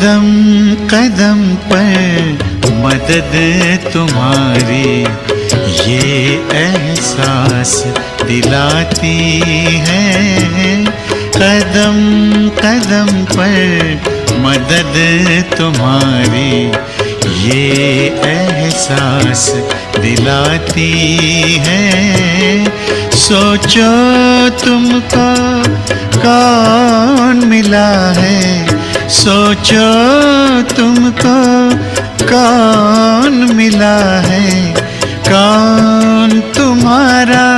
कदम कदम पर मदद तुम्हारी ये एहसास दिलाती है। कदम कदम पर मदद तुम्हारी ये एहसास दिलाती है। सोचो तुमको कौन मिला है, सोचो तुमको कौन मिला है, कौन तुम्हारा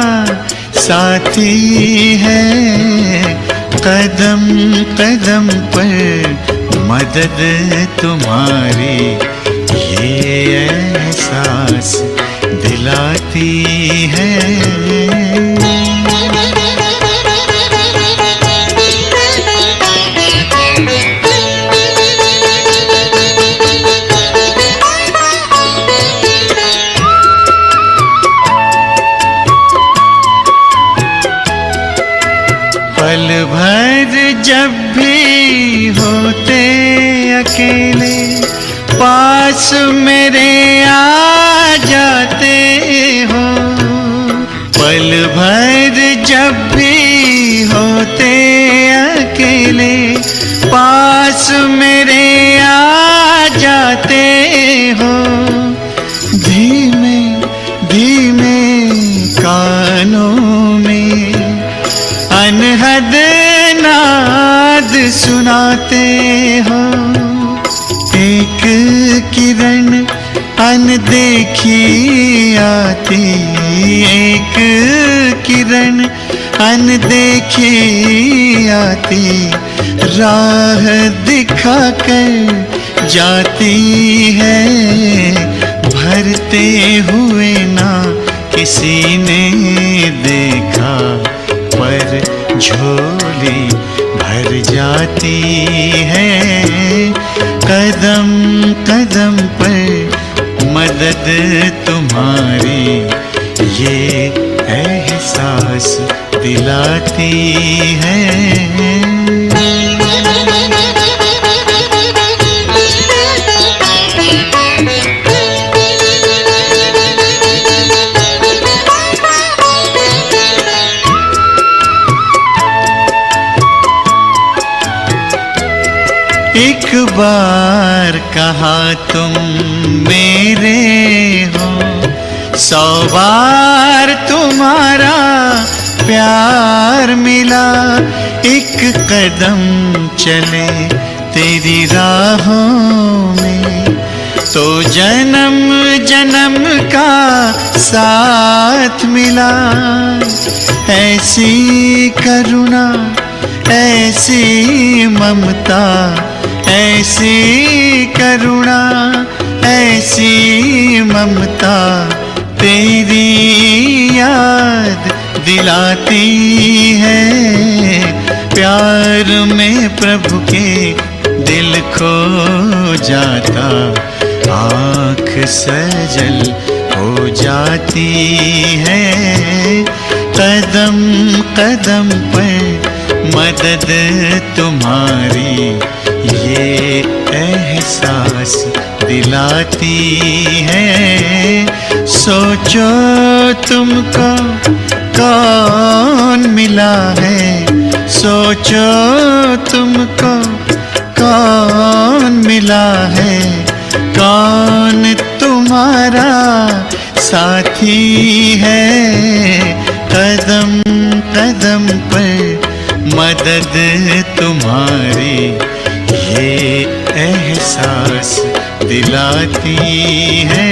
साथी है। कदम कदम पर मदद तुम्हारी ये एहसास दिलाती है। पल भर जब भी होते अकेले पास मेरे आ जाते हो। पल भर जब भी होते अकेले पास मेरे आ जाते हो। धीमे धीमे कानों में अनहद नाद सुनाते हो। एक किरण अनदेखी आती, एक किरण अनदेखी आती, राह दिखाकर जाती है। भरते हुए ना किसी ने देखा पर झोली भर जाती है। कदम कदम पर मदद तुम्हारी ये एहसास दिलाती है। एक बार कहा तुम मेरे हो, 100 बार तुम्हारा प्यार मिला। एक कदम चले तेरी राहों में तो जन्म जन्म का साथ मिला। ऐसी करुणा ऐसी ममता, ऐसी करुणा ऐसी ममता तेरी याद दिलाती है। प्यार में प्रभु के दिल खो जाता, आँख सजल हो जाती है। कदम कदम पर मदद तुम्हारी ये एहसास दिलाती है। सोचो तुमको कौन मिला है, सोचो तुमको कौन मिला है, कौन तुम्हारा साथी है। कदम कदम पर मदद तुम्हारी ये एहसास दिलाती है।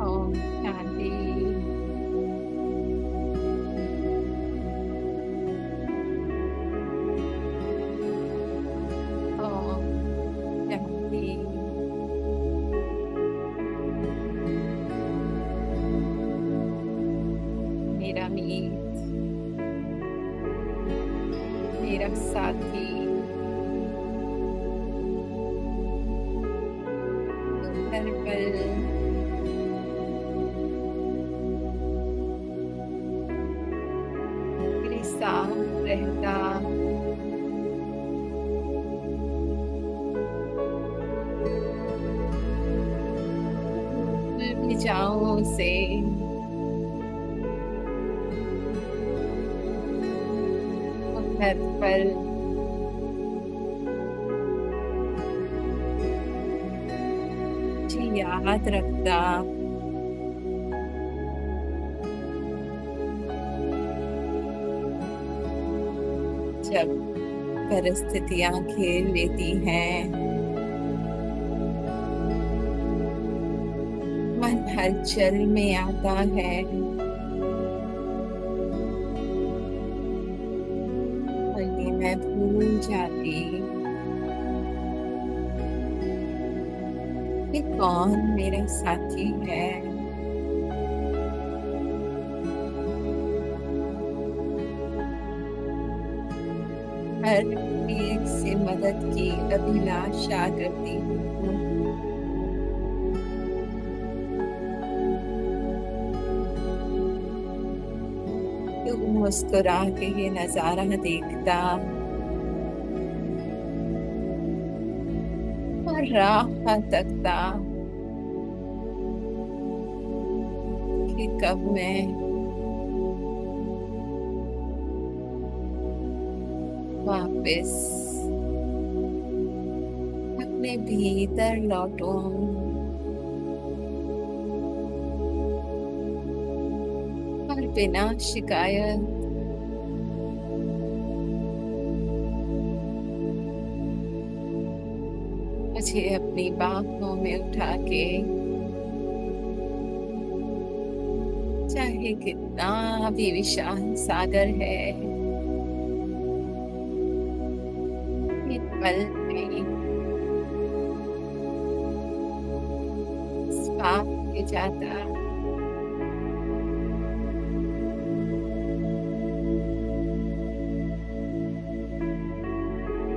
ओम शांति। साथी, तुम हर पल मेरे साथ रहता, भूल भी जाऊं उसे, तुम हर पल मुझे याद रखता, जब परिस्थितियां घेर लेती हैं, मन हलचल में आता है, और ये मैं भूल जाती कि कौन मेरा साथी है। हर एक से मदद की अभिलाषा करती हूँ, तू मुस्कुरा के ये नजारा देखता और राह तकता कि कब मैं वापस अपने भीतर लौटूं, और बिना शिकायत मुझे अपनी बाहों में उठा के, चाहे कितना भी विशाल सागर है, एक पल में इस पार ले जाता,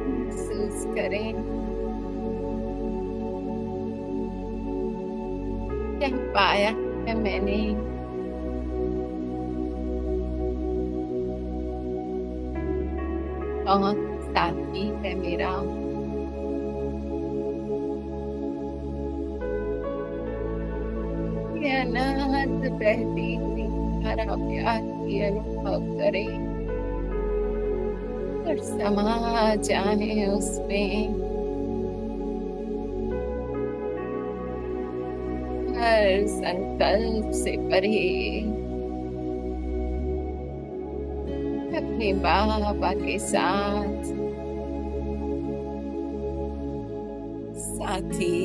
महसूस करें क्या पाया है मैंने, कौन साथी है मेरा। ये अनंत बहती हुई धारा प्यार की अनुभव करे और समा जाए उसमें, हर संकल्प से परे अपने बाबा के साथ साथी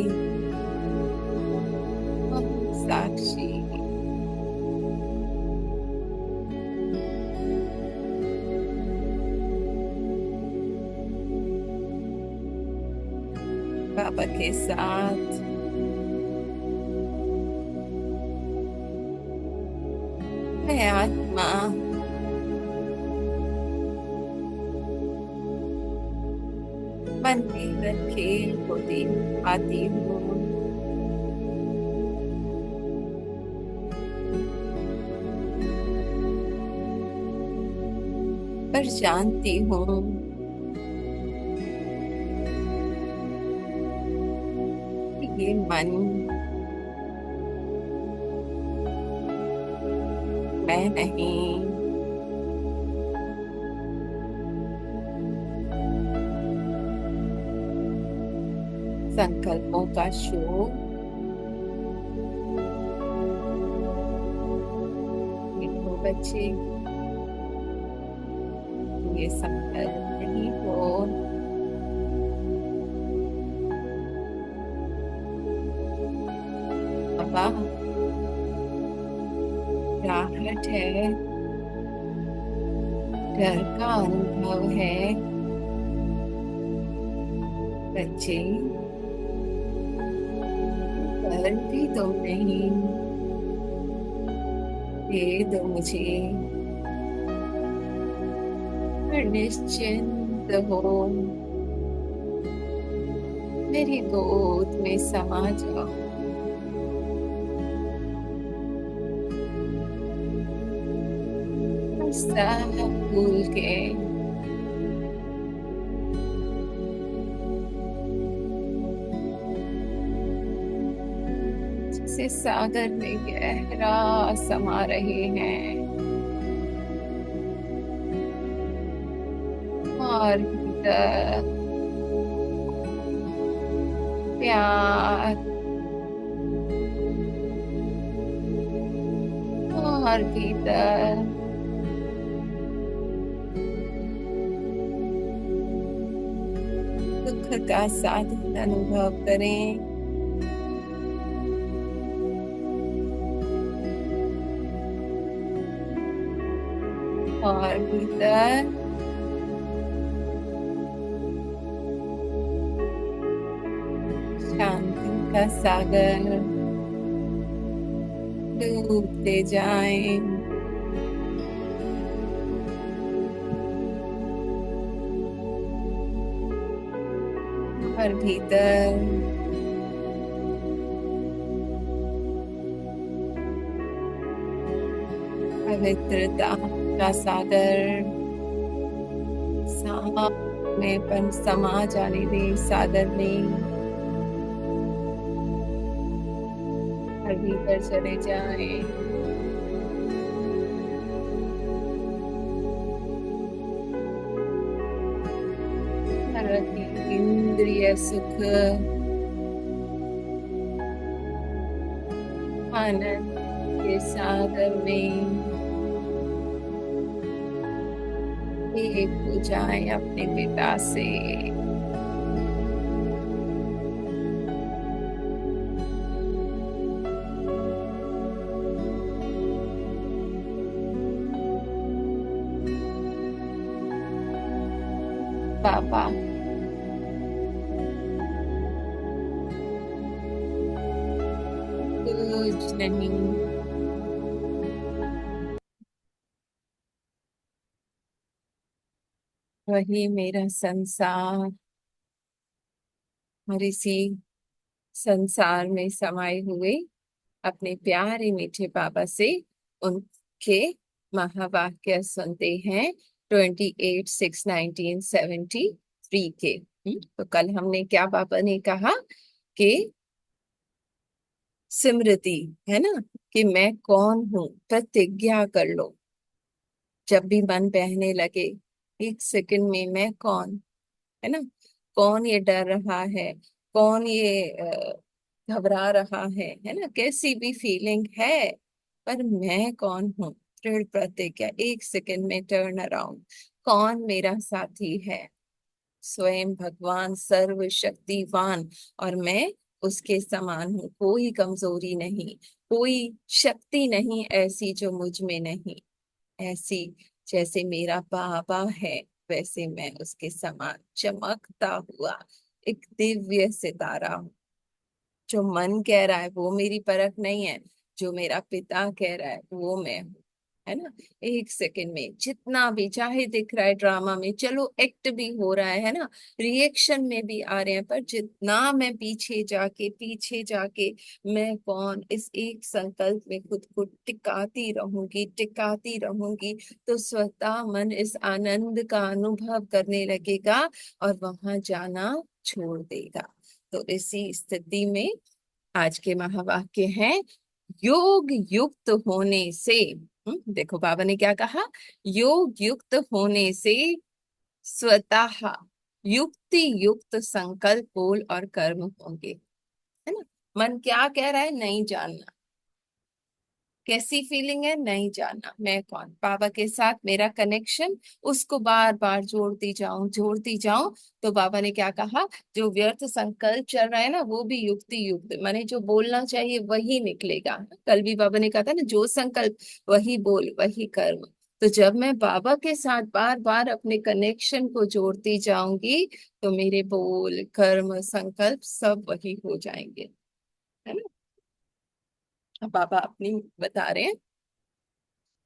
और साक्षी। बाबा के साथ मैं आत्मा मन में रखे होती आती हूँ, पर जानती हूँ कि ये मन मैं नहीं, संकल्पों का शोर देखो बच्चे, ये संकल्प नहीं हो, बाबा राहत है, डर का अनुभव है, बच्चे पर भी तुम नहीं, दे दो मुझे और निश्चिंत हो, मेरी गोद में समा जाओ। सब भूल के जैसे सागर में गहरा समा रहे हैं, और भीतर प्यार, और भीतर दुख का साथ अनुभव करें। और भीतर शांति का सागर डूबते जाएं। और भीतर पवित्रता का सागर में पर समा जाने दे सागर में। और भीतर चले जाएं। हर इंद्रिय सुख, आनंद के सागर में एक हो जाए अपने पिता से। पापा, कुछ नहीं, वही मेरा संसार, और इसी संसार में समाये हुए अपने प्यारे मीठे बाबा से उनके महावाक्य सुनते हैं। 28/6/1973 के। तो कल हमने क्या बाबा ने कहा कि स्मृति, है ना, कि मैं कौन हूं, प्रतिज्ञा कर लो। जब भी मन बहने लगे, एक सेकंड में मैं कौन, है ना, कौन ये डर रहा है, कौन ये घबरा रहा है ना, कैसी भी फीलिंग है, पर मैं कौन हूँ। दृढ़ प्रतिज्ञा, एक सेकंड में टर्न अराउंड। कौन मेरा साथी है? स्वयं भगवान सर्वशक्तिवान, और मैं उसके समान हूँ। कोई कमजोरी नहीं, कोई शक्ति नहीं ऐसी जो मुझ में नहीं। ऐसी जैसे मेरा बाबा है, वैसे मैं उसके समान चमकता हुआ एक दिव्य सितारा हूँ। जो मन कह रहा है वो मेरी परख नहीं है, जो मेरा पिता कह रहा है वो मैं हूँ, है ना। एक सेकंड में जितना भी चाहे दिख रहा है ड्रामा में, चलो एक्ट भी हो रहा है ना, रिएक्शन में भी आ रहे हैं, पर जितना मैं पीछे जाके मैं कौन, इस एक संकल्प में खुद को टिकाती रहूंगी, तो स्वतः मन इस आनंद का अनुभव करने लगेगा और वहां जाना छोड़ देगा। तो इसी स्थिति में आज के महावाक्य हैं, योग युक्त होने से। देखो बाबा ने क्या कहा, योग युक्त होने से स्वतः युक्ति युक्त संकल्प बोल और कर्म होंगे, है ना। मन क्या कह रहा है नहीं जानना, कैसी फीलिंग है नहीं जानना, मैं कौन, बाबा के साथ मेरा कनेक्शन, उसको बार बार जोड़ती जाऊं। तो बाबा ने क्या कहा, जो व्यर्थ संकल्प चल रहा है ना, वो भी युक्ति युक्त, माने जो बोलना चाहिए वही निकलेगा। कल भी बाबा ने कहा था ना, जो संकल्प वही बोल वही कर्म। तो जब मैं बाबा के साथ बार बार अपने कनेक्शन को जोड़ती जाऊंगी, तो मेरे बोल कर्म संकल्प सब वही हो जाएंगे, है ना। अब बाबा अपनी बता रहे हैं,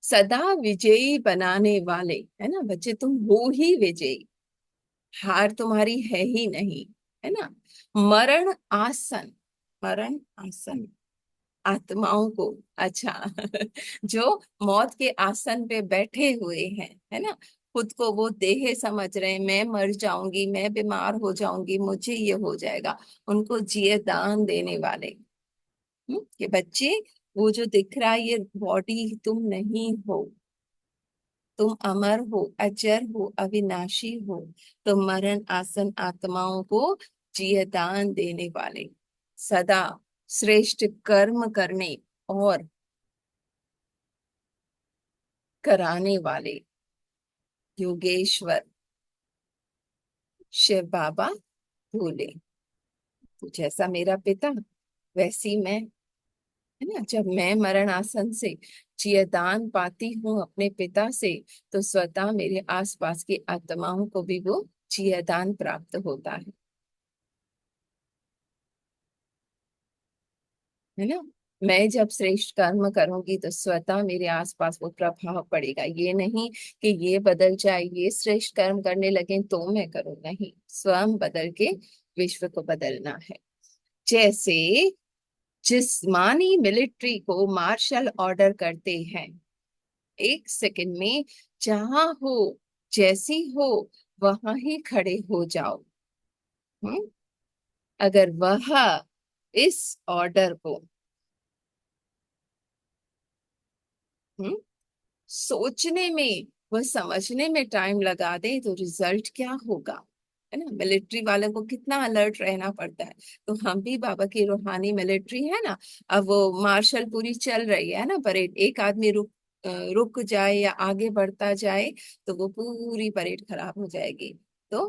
सदा विजयी बनाने वाले, है ना बच्चे, तुम हो ही विजयी। हार तुम्हारी है ही नहीं, है ना। मरण आसन, मरण आसन आत्माओं को, अच्छा जो मौत के आसन पे बैठे हुए हैं, है ना, खुद को वो देह समझ रहे हैं, मैं मर जाऊंगी, मैं बीमार हो जाऊंगी, मुझे ये हो जाएगा, उनको जिये दान देने वाले। कि बच्चे, वो जो दिख रहा है ये बॉडी तुम नहीं हो, तुम अमर हो, अजर हो, अविनाशी हो। तो मरण आसन आत्माओं को जिये दान देने वाले, सदा श्रेष्ठ कर्म करने और कराने वाले योगेश्वर शिव बाबा भोले। तो जैसा मेरा पिता वैसी मैं, है ना। जब मैं मरण आसन से चियदान पाती हूँ अपने पिता से, तो स्वतः मेरे आसपास की आत्माओं को भी वो चियदान प्राप्त होता है ना। मैं जब श्रेष्ठ कर्म करूंगी तो स्वतः मेरे आसपास वो प्रभाव पड़ेगा। ये नहीं कि ये बदल जाए, ये श्रेष्ठ कर्म करने लगे तो मैं करूँ, नहीं, स्वयं बदल के विश्व को बदलना है। जैसे जिस्मानी मिलिट्री को मार्शल ऑर्डर करते हैं, एक सेकंड में जहां हो, जैसी हो, वहां ही खड़े हो जाओ। हम्म अगर वह इस ऑर्डर को हम्म सोचने में, वह समझने में टाइम लगा दे, तो रिजल्ट क्या होगा, है ना। मिलिट्री वालों को कितना अलर्ट रहना पड़ता है। तो हम भी बाबा की रूहानी मिलिट्री है ना। अब वो मार्शल पूरी चल रही है ना परेड, एक आदमी रुक जाए या आगे बढ़ता जाए तो वो पूरी परेड खराब हो जाएगी। तो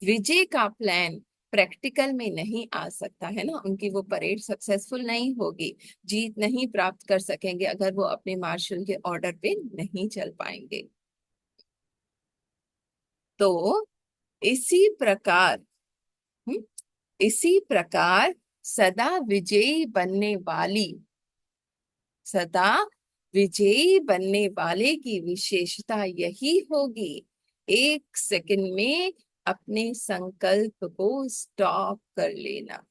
विजय का प्लान प्रैक्टिकल में नहीं आ सकता, है ना। उनकी वो परेड सक्सेसफुल नहीं होगी, जीत नहीं प्राप्त कर सकेंगे अगर वो अपने मार्शल के ऑर्डर पे नहीं चल पाएंगे। तो इसी प्रकार, हम्म, इसी प्रकार सदा विजयी बनने वाली, सदा विजयी बनने वाले की विशेषता यही होगी, एक सेकंड में अपने संकल्प को स्टॉप कर लेना।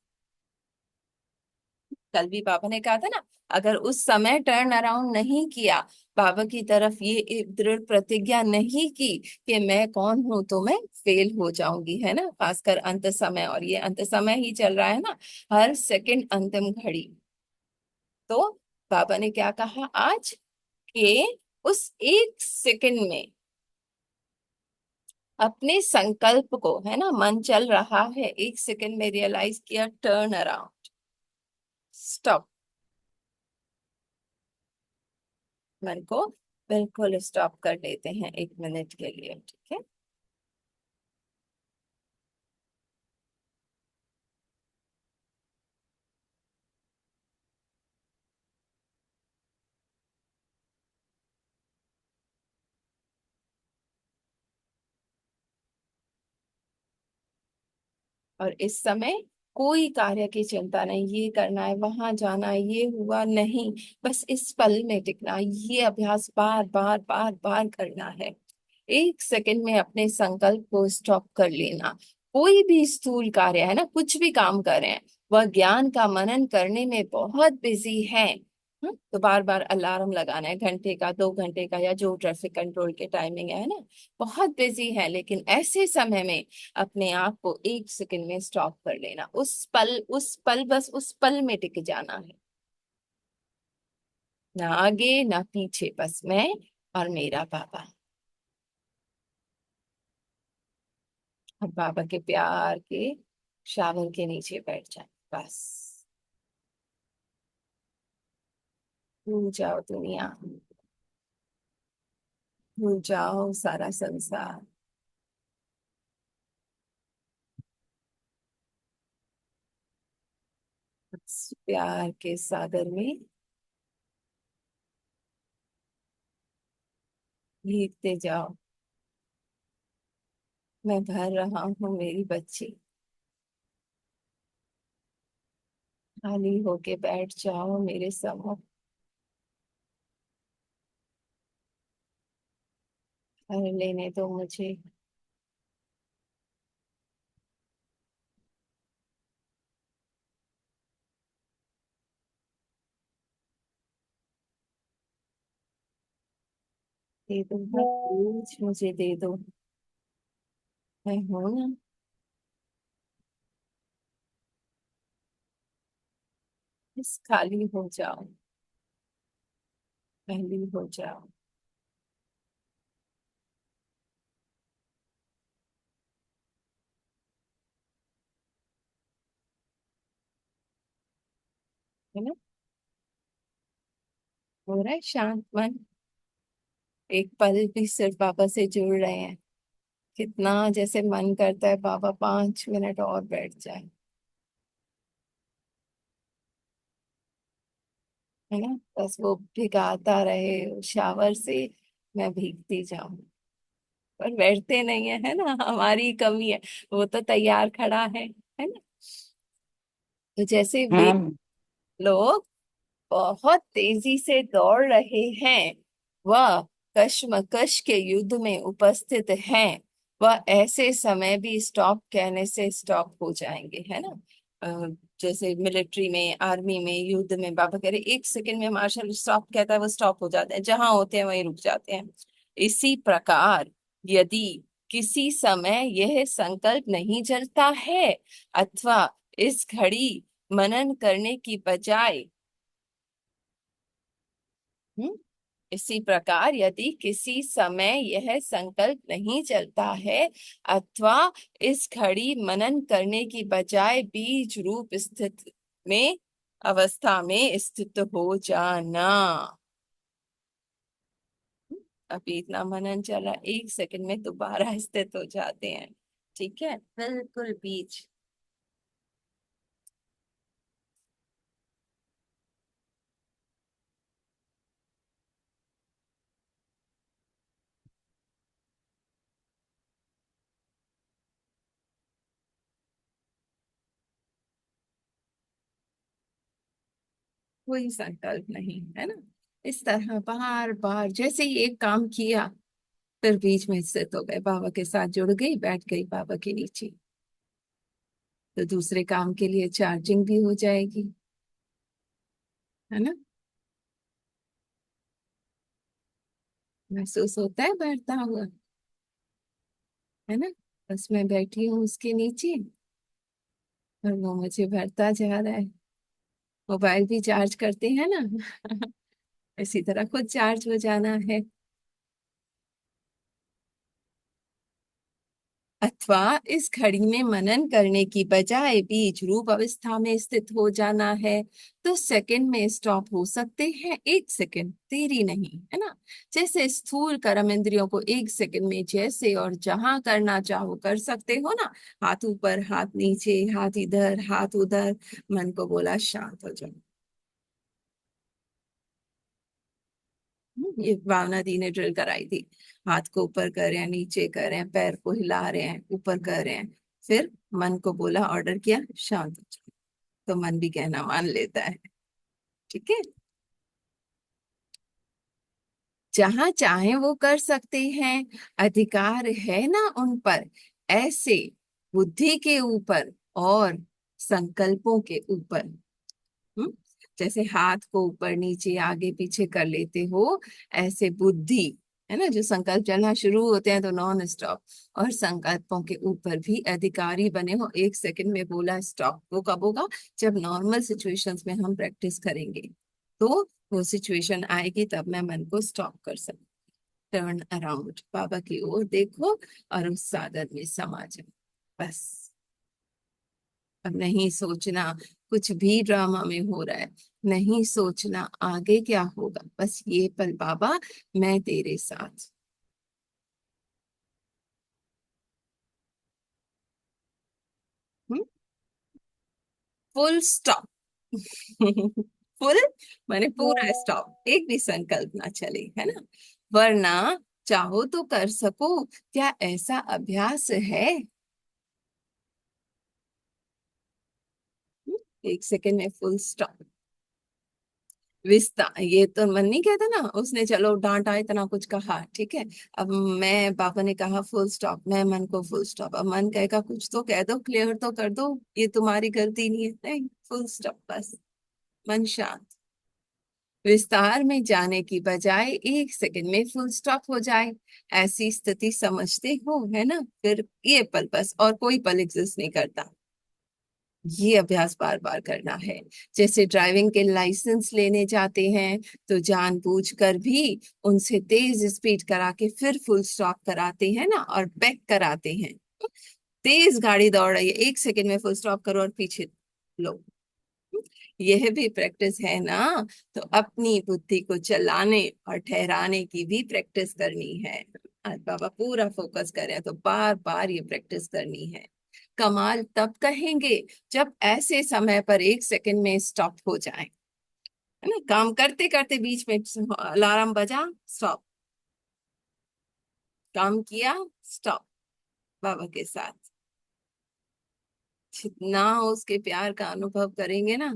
कल भी बाबा ने कहा था ना, अगर उस समय टर्न अराउंड नहीं किया, बाबा की तरफ ये एक दृढ़ प्रतिज्ञा नहीं की कि मैं कौन हूं, तो मैं फेल हो जाऊंगी, है ना। खासकर अंत समय, और ये अंत समय ही चल रहा है ना, हर सेकंड अंतिम घड़ी। तो बाबा ने क्या कहा आज, कि उस एक सेकंड में अपने संकल्प को, है ना, मन चल रहा है, एक सेकंड में रियलाइज किया, टर्न अराउंड, स्टॉप, मन को बिल्कुल स्टॉप कर लेते हैं 1 मिनट के लिए, ठीक है। और इस समय कोई कार्य की चिंता नहीं, ये करना है, वहां जाना है, ये हुआ नहीं, बस इस पल में टिकना, ये अभ्यास बार बार बार बार करना है। एक सेकंड में अपने संकल्प को स्टॉप कर लेना। कोई भी स्थूल कार्य, है ना, कुछ भी काम कर रहे हैं, वह ज्ञान का मनन करने में बहुत बिजी है। तो बार बार अलार्म लगाना है, घंटे का, 2 घंटे का, या जो ट्रैफिक कंट्रोल के टाइमिंग है ना, बहुत बिजी है, लेकिन ऐसे समय में अपने आप को एक सेकंड में स्टॉप कर लेना, उस पल, उस पल, बस उस पल में टिक जाना है। ना आगे ना पीछे, बस मैं और मेरा बाबा। अब बाबा के प्यार के शावर के नीचे बैठ जाए, बस भूल जाओ दुनिया, भूल जाओ सारा संसार, बस प्यार के सागर में भीगते जाओ। मैं भर रहा हूँ मेरी बच्ची, खाली होके बैठ जाओ मेरे सम्मुख, भर लेने दो मुझे। दे दो हर कुछ मुझे दे दो। मैं हूं ना। बस खाली हो जाओ, पहली हो जाओ। है ना। हो रहा है शांत मन। एक पल भी सिर्फ बाबा से जुड़ रहे हैं। कितना जैसे मन करता है बाबा 5 मिनट और बैठ जाए। है ना। बस वो भिगाता रहे शावर से, मैं भीगती जाऊं। पर बैठते नहीं है ना, हमारी कमी है। वो तो तैयार खड़ा है ना। तो जैसे वे हाँ। लोग बहुत तेजी से दौड़ रहे हैं, वह कश्मकश के युद्ध में उपस्थित हैं, वह ऐसे समय भी स्टॉप कहने से स्टॉप हो जाएंगे। है ना। जैसे मिलिट्री में, आर्मी में, युद्ध में बाबा कह रहे 1 सेकंड में मार्शल स्टॉप कहता है, वो स्टॉप हो जाते हैं, जहां होते हैं वहीं रुक जाते हैं। इसी प्रकार यदि किसी समय यह संकल्प नहीं जलता है, अथवा इस घड़ी मनन करने की बजाय, हम्म, इसी प्रकार यदि किसी समय यह संकल्प नहीं चलता है, अथवा इस घड़ी मनन करने की बजाय बीज रूप स्थित में अवस्था में स्थित हो जाना। अभी इतना मनन चला, 1 सेकंड में दोबारा स्थित हो जाते हैं। ठीक है, बिल्कुल बीज। कोई संकल्प नहीं, है ना। इस तरह बार बार जैसे ही एक काम किया, फिर बीच में स्थित हो गए, बाबा के साथ जुड़ गई, बैठ गई बाबा के नीचे। तो दूसरे काम के लिए चार्जिंग भी हो जाएगी। है ना। महसूस होता है बैठता हुआ। है ना। बस मैं बैठी हूँ उसके नीचे, और वो मुझे भरता जा रहा है। मोबाइल भी चार्ज करते हैं ना। इसी तरह खुद चार्ज हो जाना है। अथवा इस घड़ी में मनन करने की बजाय बीज रूप अवस्था में स्थित हो जाना है, तो सेकंड में स्टॉप हो सकते हैं। 1 सेकंड देरी नहीं, है ना। जैसे स्थूल कर्म इंद्रियों को 1 सेकंड में जैसे और जहां करना चाहो कर सकते हो ना। हाथ ऊपर, हाथ नीचे, हाथ इधर, हाथ उधर। मन को बोला शांत हो जाओ। ये भावना दी ने ड्रिल कराई थी। हाथ को ऊपर कर रहे हैं, नीचे कर रहे हैं, पैर को हिला रहे हैं, ऊपर कर रहे हैं। फिर मन को बोला, ऑर्डर किया, शांत हो जाओ। तो मन भी कहना मान लेता है। ठीक है। जहां चाहे वो कर सकते हैं, अधिकार है ना उन पर। ऐसे बुद्धि के ऊपर और संकल्पों के ऊपर। हम्म। जैसे हाथ को ऊपर नीचे आगे पीछे कर लेते हो, ऐसे बुद्धि, है ना, जो संकल्प चलना शुरू होते हैं तो नॉन स्टॉप, और संकल्पों के ऊपर भी अधिकारी बने हो। 1 सेकंड में बोला स्टॉप, वो कब होगा? जब नॉर्मल सिचुएशंस में हम प्रैक्टिस करेंगे, तो वो सिचुएशन आएगी, तब मैं मन को स्टॉप कर सकूं। टर्न अराउंड, बाबा की ओर देखो, और उस साधन में समा जाओ। बस। अब नहीं सोचना कुछ भी ड्रामा में हो रहा है, नहीं सोचना आगे क्या होगा, बस ये पल बाबा, मैं तेरे साथ। Full stop. फुल माने पूरा स्टॉप, एक भी संकल्प ना चले, है ना। वरना चाहो तो कर सको, क्या ऐसा अभ्यास है? 1 सेकंड में फुल स्टॉप। विस्ता, ये तो मन नहीं कहता ना, उसने चलो डांटा, इतना कुछ कहा, ठीक है। अब मैं, पापा ने कहा फुल स्टॉप, मैं मन को फुल स्टॉप। अब मन कहेगा कुछ तो कह दो, क्लियर तो कर दो, ये तुम्हारी गलती नहीं है, नहीं, फुल स्टॉप बस। मन शांत। विस्तार में जाने की बजाय एक सेकंड में फुल स्टॉप हो जाए, ऐसी स्थिति समझते हो, है ना? फिर ये पल बस और कोई पल एग्जिस्ट नहीं करता। ये अभ्यास बार बार करना है। जैसे ड्राइविंग के लाइसेंस लेने जाते हैं तो जानबूझकर भी उनसे तेज स्पीड करा के फिर फुल स्टॉप कराते हैं ना, और बैक कराते हैं। तेज गाड़ी दौड़ रही है, एक सेकंड में फुल स्टॉप करो और पीछे लो। यह भी प्रैक्टिस है ना। तो अपनी बुद्धि को चलाने और ठहराने की भी प्रैक्टिस करनी है। आज बाबा पूरा फोकस कर रहे हैं, तो बार बार ये प्रैक्टिस करनी है। कमाल तब कहेंगे जब ऐसे समय पर एक सेकंड में स्टॉप हो जाए, है ना? काम करते करते बीच में अलार्म बजा, स्टॉप। काम किया, स्टॉप। बाबा के साथ जितना उसके प्यार का अनुभव करेंगे ना,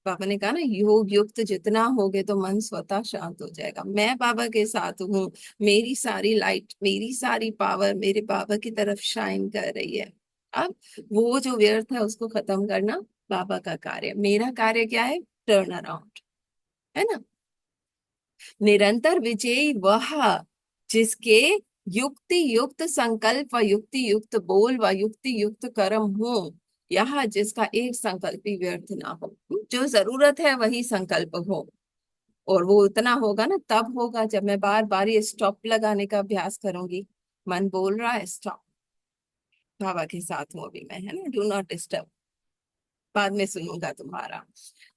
पापा ने कहा ना, योग युक्त जितना होगे तो मन स्वतः शांत हो जाएगा। मैं बाबा के साथ हूँ, मेरी सारी लाइट, मेरी सारी पावर मेरे बाबा की तरफ शाइन कर रही है। अब वो जो व्यर्थ है उसको खत्म करना बाबा का कार्य, मेरा कार्य क्या है? टर्न अराउंड, है ना? निरंतर विजयी वह जिसके युक्ति युक्त संकल्प व युक्ति युक्त बोल व युक्ति युक्त कर्म हो, यह जिसका एक संकल्प भी व्यर्थ ना हो। जो जरूरत है वही संकल्प हो, और वो उतना होगा ना, तब होगा जब मैं बार बार ये स्टॉप लगाने का अभ्यास करूंगी। मन बोल रहा है स्टॉप, बाबा के साथ हूँ अभी मैं, है ना? डू नॉट डिस्टर्ब, बाद में सुनूंगा तुम्हारा।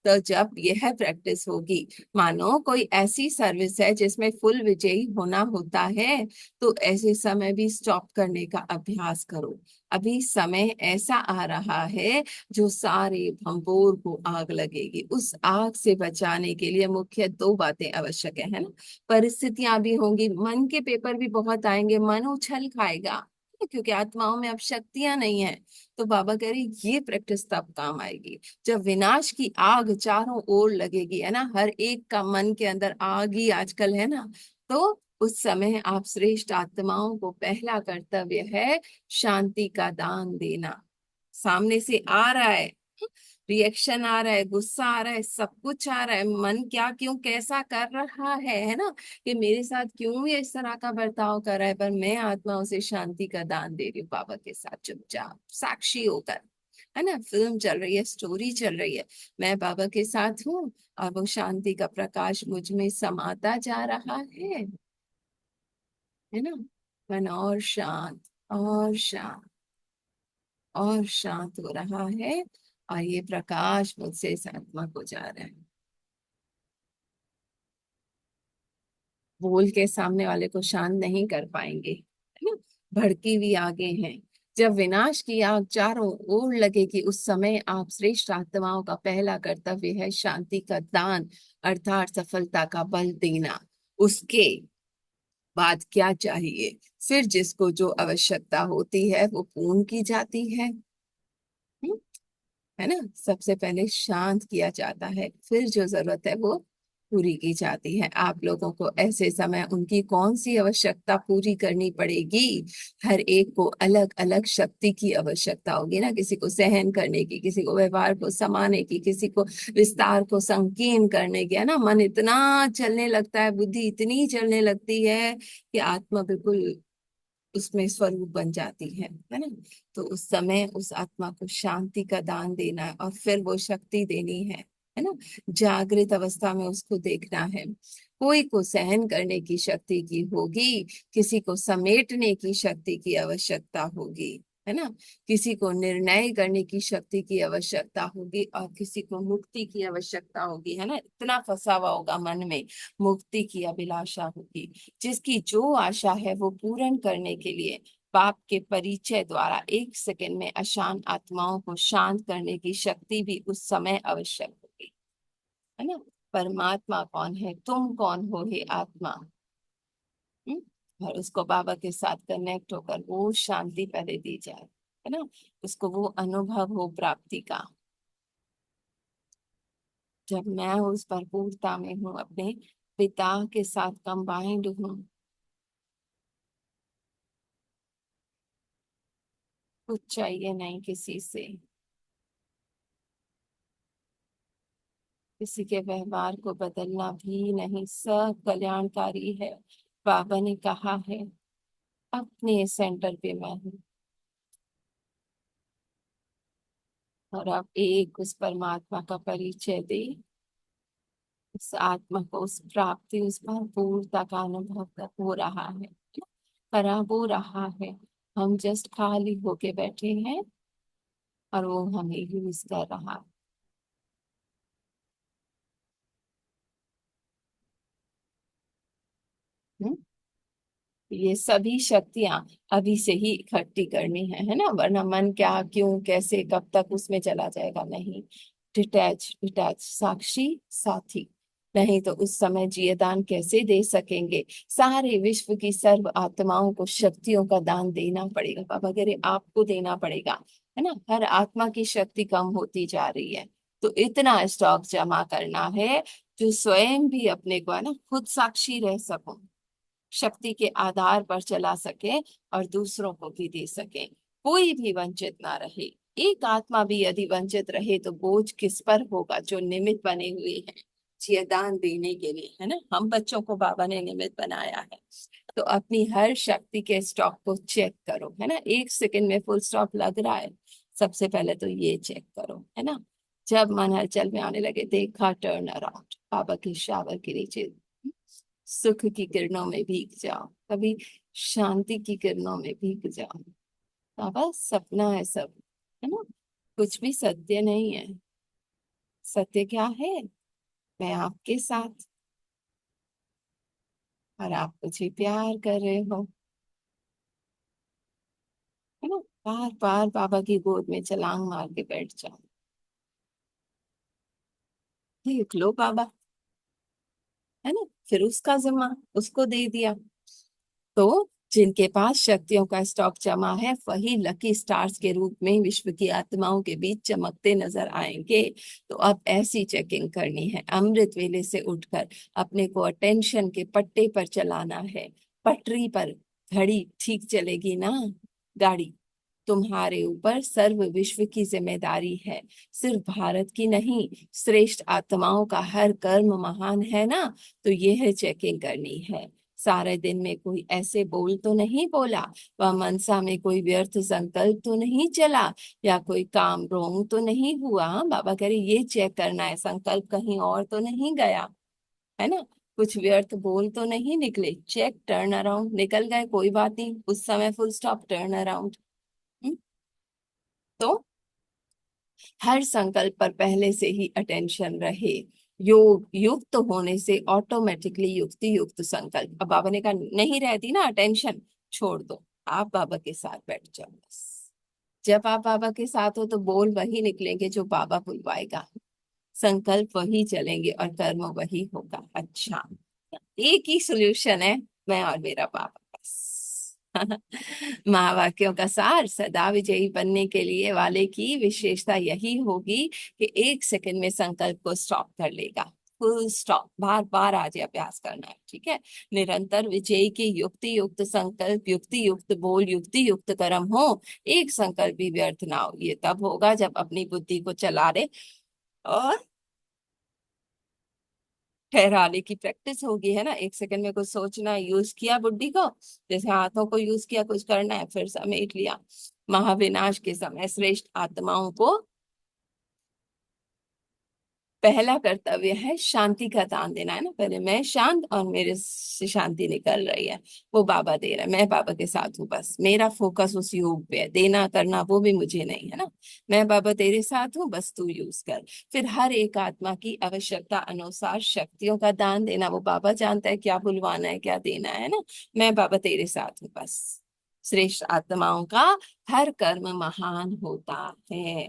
तो जब यह प्रैक्टिस होगी, मानो कोई ऐसी सर्विस है जिसमें फुल विजयी होना होता है, तो ऐसे समय भी स्टॉप करने का अभ्यास करो। अभी समय ऐसा आ रहा है जो सारे भंबोर को आग लगेगी। उस आग से बचाने के लिए मुख्य दो बातें आवश्यक है ना? परिस्थितियां भी होंगी, मन के पेपर भी बहुत आएंगे, मन उछल खाएगा, क्योंकि आत्माओं में अब शक्तियां नहीं है। तो बाबा कह रहे ये प्रैक्टिस तब काम आएगी जब विनाश की आग चारों ओर लगेगी, है ना? हर एक का मन के अंदर आग ही आजकल है ना। तो उस समय आप श्रेष्ठ आत्माओं को पहला कर्तव्य है शांति का दान देना। सामने से आ रहा है, रिएक्शन आ रहा है, गुस्सा आ रहा है, सब कुछ आ रहा है, मन क्या क्यों कैसा कर रहा है ना? कि मेरे साथ क्यों ये इस तरह का बर्ताव कर रहा है, पर मैं आत्माओं से शांति का दान दे रही हूँ बाबा के साथ, चुपचाप साक्षी होकर, है ना? फिल्म चल रही है, स्टोरी चल रही है, मैं बाबा के साथ हूँ, और वो शांति का प्रकाश मुझ में समाता जा रहा है ना? मन और शांत, और शांत, और शांत हो रहा है, और ये प्रकाश मुझसे इस आत्मा को जा रहा है। बोल के सामने वाले को शांत नहीं कर पाएंगे, है ना? भड़की हुई आगे हैं। जब विनाश की आग चारों ओर लगेगी, उस समय आप श्रेष्ठ आत्माओं का पहला कर्तव्य है शांति का दान, अर्थात सफलता का बल देना। उसके बाद क्या चाहिए? फिर जिसको जो आवश्यकता होती है वो पूर्ण की जाती है। है ना? सबसे पहले शांत किया जाता है, फिर जो जरूरत है वो पूरी की जाती है। आप लोगों को ऐसे समय उनकी कौन सी आवश्यकता पूरी करनी पड़ेगी? हर एक को अलग अलग शक्ति की आवश्यकता होगी ना, किसी को सहन करने की, किसी को व्यवहार को समाने की, किसी को विस्तार को संकीर्ण करने की, है ना? मन इतना चलने लगता है, बुद्धि इतनी चलने लगती है कि आत्मा बिल्कुल उसमें स्वरूप बन जाती है ना? तो उस समय उस आत्मा को शांति का दान देना है, और फिर वो शक्ति देनी है ना? जागृत अवस्था में उसको देखना है। कोई को सहन करने की शक्ति की होगी, किसी को समेटने की शक्ति की आवश्यकता होगी, है ना? किसी को निर्णय करने की शक्ति की आवश्यकता होगी, और किसी को मुक्ति की आवश्यकता होगी, है ना? इतना फंसा हुआ होगा मन में, मुक्ति की अभिलाषा होगी। जिसकी जो आशा है वो पूर्ण करने के लिए पाप के परिचय द्वारा एक सेकंड में अशांत आत्माओं को शांत करने की शक्ति भी उस समय आवश्यक होगी, है ना? परमात्मा कौन है, तुम कौन हो हे आत्मा? हम्म? और उसको बाबा के साथ कनेक्ट होकर वो शांति पहले दी जाए, है ना? उसको वो अनुभव हो प्राप्ति का। जब मैं उस भरपूरता में हूँ, अपने पिता के साथ कंबाइंड हूँ, कुछ चाहिए नहीं किसी से, किसी के व्यवहार को बदलना भी नहीं, सब कल्याणकारी है। बाबा ने कहा है अपने सेंटर पे मैं हूँ, और आप एक उस परमात्मा का परिचय दे, उस आत्मा को उस प्राप्ति, उस भरपूरता का अनुभव हो रहा है, करा वो रहा है। हम जस्ट खाली होके बैठे हैं और वो हमें यूज कर रहा है। हम्म? ये सभी शक्तियां अभी से ही इकट्ठी करनी है ना, वरना मन क्या क्यों कैसे कब तक उसमें चला जाएगा। नहीं, डिटैच डिटैच, साक्षी साथी। नहीं तो उस समय जियदान कैसे दे सकेंगे। सारे विश्व की सर्व आत्माओं को शक्तियों का दान देना पड़ेगा बाबा कह रहे, आपको देना पड़ेगा, है ना। हर आत्मा की शक्ति कम होती जा रही है, तो इतना स्टॉक जमा करना है जो स्वयं भी अपने को, है ना, खुद साक्षी रह सको, शक्ति के आधार पर चला सके और दूसरों को भी दे सके, कोई भी वंचित ना रहे। एक आत्मा भी यदि वंचित रहे तो बोझ किस पर होगा, जो निमित्त बने हुए हैं जियदान देने के लिए, है ना। हम बच्चों को बाबा ने निमित्त बनाया है, तो अपनी हर शक्ति के स्टॉक को चेक करो, है ना। एक सेकंड में फुल स्टॉप लग रहा है, सबसे पहले तो ये चेक करो, है ना। जब मन हलचल में आने लगे, देखा टर्न अराउंड, बाबा के शावर के नीचे सुख की किरणों में भीग जाओ, कभी शांति की किरणों में भीग जाओ। बाबा सपना है सब, है ना, कुछ भी सत्य नहीं है। सत्य क्या है, मैं आपके साथ, और आप मुझे प्यार कर रहे हो, है ना। बार बार बाबा की गोद में छलांग मार के बैठ जाओ, देख लो बाबा, है ना। फिर उसका जिम्मा उसको दे दिया। तो जिनके पास शक्तियों का स्टॉक जमा है वही लकी स्टार्स के रूप में विश्व की आत्माओं के बीच चमकते नजर आएंगे। तो अब ऐसी चेकिंग करनी है, अमृत वेले से उठकर अपने को अटेंशन के पट्टे पर चलाना है। पटरी पर घड़ी ठीक चलेगी ना गाड़ी, तुम्हारे ऊपर सर्व विश्व की जिम्मेदारी है, सिर्फ भारत की नहीं, श्रेष्ठ आत्माओं का हर कर्म महान है ना। तो ये है चेकिंग करनी है। सारे दिन में कोई ऐसे बोल तो नहीं बोला, वह मनसा में कोई व्यर्थ संकल्प तो नहीं चला, या कोई काम रोंग तो नहीं हुआ। बाबा कह रहे ये चेक करना है, संकल्प कहीं और तो नहीं गया, है ना। कुछ व्यर्थ बोल तो नहीं निकले, चेक टर्न अराउंड, निकल गए कोई बात नहीं, उस समय फुल स्टॉप टर्न अराउंड। तो हर संकल्प पर पहले से ही अटेंशन रहे। योग युक्त होने से ऑटोमेटिकली युक्ति युक्त संकल्प। अब बाबा ने कहा नहीं रहती ना अटेंशन, छोड़ दो, आप बाबा के साथ बैठ जाओ बस। जब आप बाबा के साथ हो तो बोल वही निकलेंगे जो बाबा बुलवाएगा, संकल्प वही चलेंगे और कर्म वही होगा। अच्छा, एक ही सोल्यूशन है, मैं और मेरा बाबा बस। महावाक्यों का सार, सदा विजयी बनने के लिए वाले की विशेषता यही होगी कि एक सेकंड में संकल्प को स्टॉप कर लेगा। फुल स्टॉप, बार बार आज ये अभ्यास करना है, ठीक है। निरंतर विजयी की युक्ति युक्त संकल्प, युक्ति युक्त बोल, युक्ति युक्त कर्म हो, एक संकल्प भी व्यर्थ ना हो। ये तब होगा जब अपनी बुद्धि को चला रहे और ठहराने की प्रैक्टिस होगी, है ना। एक सेकंड में कुछ सोचना, यूज किया बुद्धि को, जैसे हाथों को यूज किया, कुछ करना है फिर समेट लिया। महाविनाश के समय श्रेष्ठ आत्माओं को पहला कर्तव्य है शांति का दान देना, है ना। पहले मैं शांत और मेरे से शांति निकल रही है, वो बाबा दे रहा है, मैं बाबा के साथ हूँ, बस मेरा फोकस उस योग पे है, देना करना वो भी मुझे नहीं, है ना। मैं बाबा तेरे साथ हूँ, बस तू यूज कर। फिर हर एक आत्मा की आवश्यकता अनुसार शक्तियों का दान देना, वो बाबा जानता है क्या बुलवाना है क्या देना है ना। मैं बाबा तेरे साथ हूँ बस। श्रेष्ठ आत्माओं का हर कर्म महान होता है।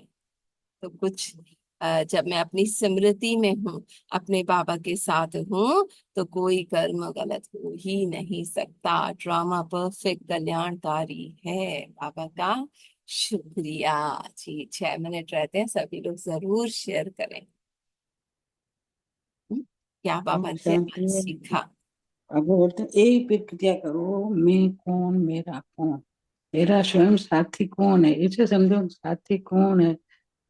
तो कुछ जब मैं अपनी स्मृति में हूँ, अपने बाबा के साथ हूँ, तो कोई कर्म गलत हो ही नहीं सकता। ड्रामा परफेक्ट कल्याणकारी है। बाबा का शुक्रिया जी। 6 मिनट रहते हैं, सभी लोग जरूर शेयर करें। क्या बाबा ओम ने शांति आज है। सीखा। अब वो बोलते हैं, एक प्रतिक्रिया करो, मैं कौन, मेरा कौन, मेरा स्वयं साथी कौन है, इसे समझो। साथी कौन है?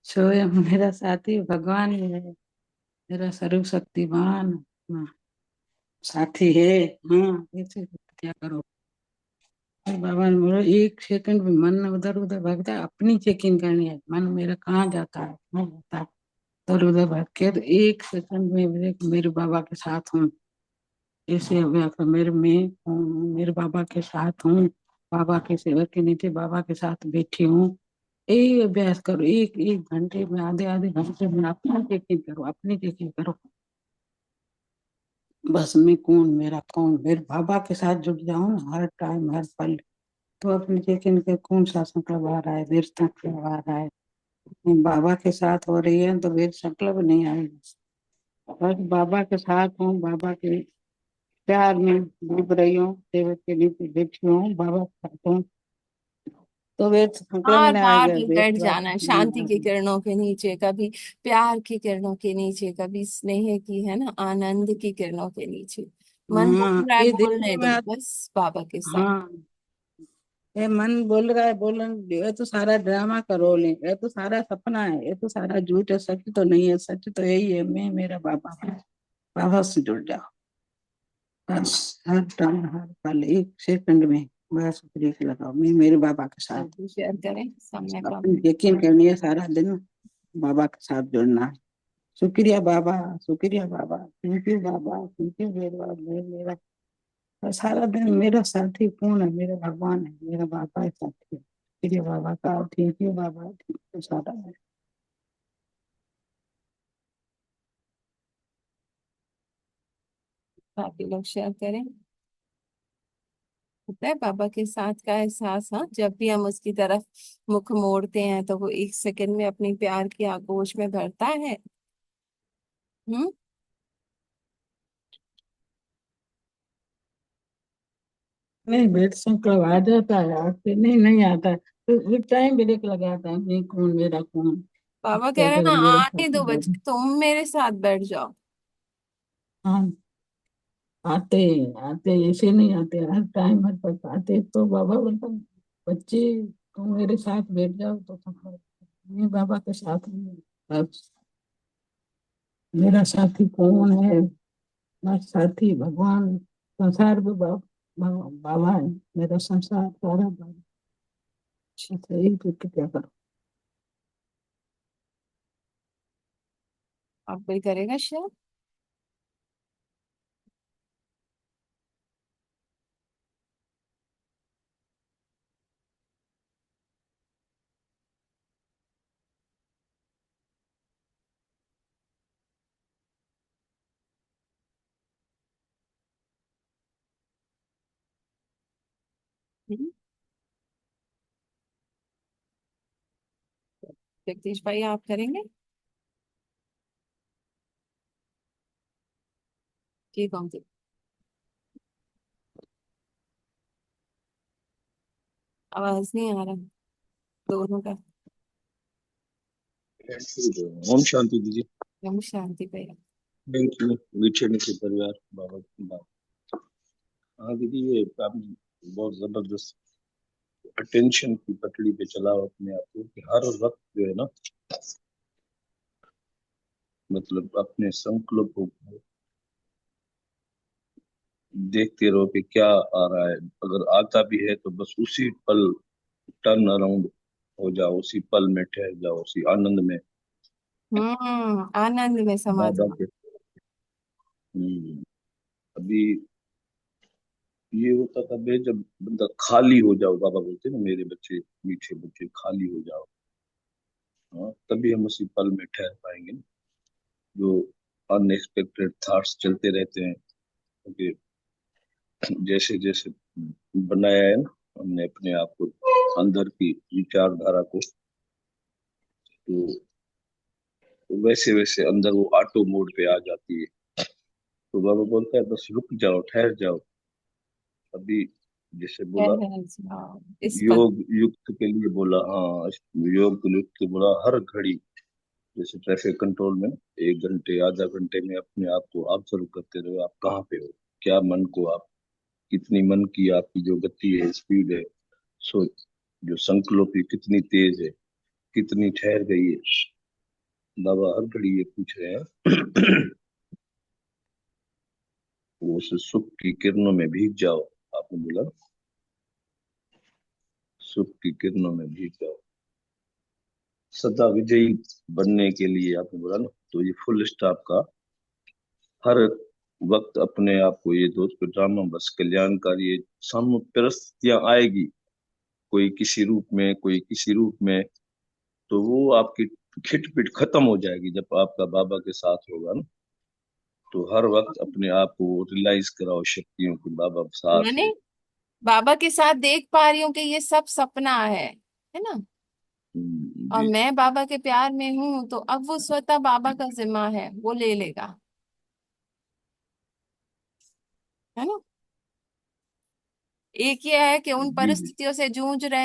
स्वयं मेरा साथी भगवान ही है। मेरा सर्वशक्तिमान हाँ, साथी है। हाँ, ऐसे क्या करो। फिर बाबा ने बोला एक सेकंड में मन उधर उधर भागता है, अपनी चेकिंग करनी है, मन मेरा कहाँ जाता है कहाँ जाता है, इधर उधर भाग के। तो एक सेकंड में मेरे बाबा के साथ हूँ, ऐसे हो गया कि मेरे बाबा के साथ हूँ, बाबा के सेवा के नीचे बाबा के साथ बैठी हूँ। यही अभ्यास करो, एक एक घंटे में आधे आधे घंटे में अपनी चेकिंग करो, अपनी चेकिंग करो। बस मैं कौन मेरा कौन, मेरे बाबा के साथ जुड़ जाऊं ना हर टाइम हर पल। तो अपनी चेकिंग के कौन सा संकल्प आ रहा है, वीर संकल्प आ रहा है, बाबा के साथ हो रही है तो वीर संकल्प नहीं आएगा। बस बाबा के साथ हूँ, बाबा के प्यार में डूब रही हूँ, सेवक के नीचे बैठी हूँ, बाबा के साथ हूँ, तो वीर संकल्प और में आ बाहर गया, वीर बैठ वापस जाना है नहीं शांति की आएगा। किरणों के नीचे, कभी प्यार की किरणों के नीचे, कभी स्नेह की, है ना, आनंद की किरणों के नीचे। मन हाँ बोल रहा है ये बोलने देखने में दो बस बाबा के साथ। हाँ, ये मन बोल रहा है बोलन, ये तो सारा ड्रामा का रोल है, ये तो सारा सपना है, ये तो सारा झूठ है, सच तो नहीं है, सच तो यही है, मैं मेरा बाबा हूँ। बाबा से जुड़ जाओ, बस हर टाइम हर पल एक सेकंड में बस ब्रेक लगाओ, मैं मेरे बाबा के साथ। शेयर करें समय अपनी कम। यकीन करनी है सारा दिन, बाबा के साथ जुड़ना है। शुक्रिया बाबा, शुक्रिया बाबा, थैंक यू बाबा, थैंक यू मेरा सारा दिन मेरा साथी कौन है, मेरा भगवान है, मेरा बाबा है साथी। शुक्रिया बाबा का, थैंक यू बाबा, थैंक यू सारा है। बाकी लोग शेयर करें। होता है बाबा के साथ का एहसास, हाँ, जब भी हम उसकी तरफ मुख मोड़ते हैं तो वो एक सेकंड में अपनी प्यार की आगोश में भरता है। हम्म। नहीं बेट संकल्प आ जाता है, आके नहीं नहीं आता है, तो टाइम ब्रेक लगाता है, मैं कौन मेरा कौन, बाबा कह रहे हैं कैसे ना, मेरा आने दो साथी बच्चे, जुड़। तुम मेरे साथ बैठ जाओ। हाँ, आते आते ऐसे नहीं आते, हर टाइम हर पल आते, तो बाबा बोलता बच्चे तुम मेरे साथ बैठ जाओ तो संकल्प, मैं बाबा के साथ हूँ। अब मेरा साथी कौन है, बस साथी भगवान, संसार भी बाबा है, मेरा संसार सारा बाबा। अच्छा यही तो क्या करो। अब कोई करेगा शेयर। जगदीश भाई आप करेंगे कि कौन सी? आवाज नहीं आ रहा दोनों का। ओम शांति दीजिए। हम शांति पे। Thank you. मीठे मीठे परिवार बाबा की बात। हाँ दीदी, ये आपने बहुत जबरदस्त अटेंशन की पटड़ी पे चलाओ अपने आप को, कि हर वक्त जो है ना, मतलब अपने संकल्प को देखते रहो कि क्या आ रहा है। अगर आता भी है तो बस उसी पल टर्न अराउंड हो जाओ, उसी पल में ठहर जाओ, उसी आनंद में, आनंद में समा बाबा जाओ। के। अभी ये होता था बे, जब बंदा खाली हो जाओ, बाबा बोलते हैं ना, मेरे बच्चे मीठे बच्चे खाली हो जाओ। हाँ, तभी हम उसी पल में ठहर पाएंगे ना। जो अनएक्सपेक्टेड थॉट्स चलते रहते हैं, क्योंकि जैसे जैसे बनाया है ना हमने अपने आप को, अंदर की विचारधारा को, तो वैसे वैसे अंदर वो ऑटो मोड पे आ जाती है। तो बाबा बोलता है बस रुक जाओ, ठहर जाओ। अभी जैसे बोला, हाँ, इस पल। योग युक्त के लिए बोला, हाँ योग युक्त के बोला, हर घड़ी जैसे ट्रैफिक कंट्रोल में 1 घंटे आधा घंटे में अपने आप को ऑब्जर्व करते रहो, आप कहाँ पे हो, क्या मन को आप, कितनी मन की आपकी जो गति है, स्पीड है, सो जो संकल्प है कितनी तेज है, कितनी ठहर गई है। बाबा हर घड़ी ये पूछ रहे हैं वो उस सुख की किरणों में भीग जाओ। आपने बोला सुख की किरणों में भीग जाओ, सदा विजयी बनने के लिए आपने बोला ना, तो ये फुल स्टॉप का हर वक्त अपने आप को ये दोस्त ड्रामा बस कल्याणकारी ये सामने परिस्थितियां आएगी, कोई किसी रूप में कोई किसी रूप में, तो वो आपकी खिटपिट खत्म हो जाएगी जब आपका बाबा के साथ होगा ना। तो हर वक्त अपने आप को रियलाइज कराओ शक्तियों की, बाबा साथ मैंने है। बाबा के साथ देख पा रही हूँ कि ये सब सपना है ना। और जी जी। मैं बाबा के प्यार में हूं, तो अब वो स्वतः बाबा का जिम्मा है, वो ले लेगा, है ना। एक ये है कि उन जी जी। परिस्थितियों से जूझ रहे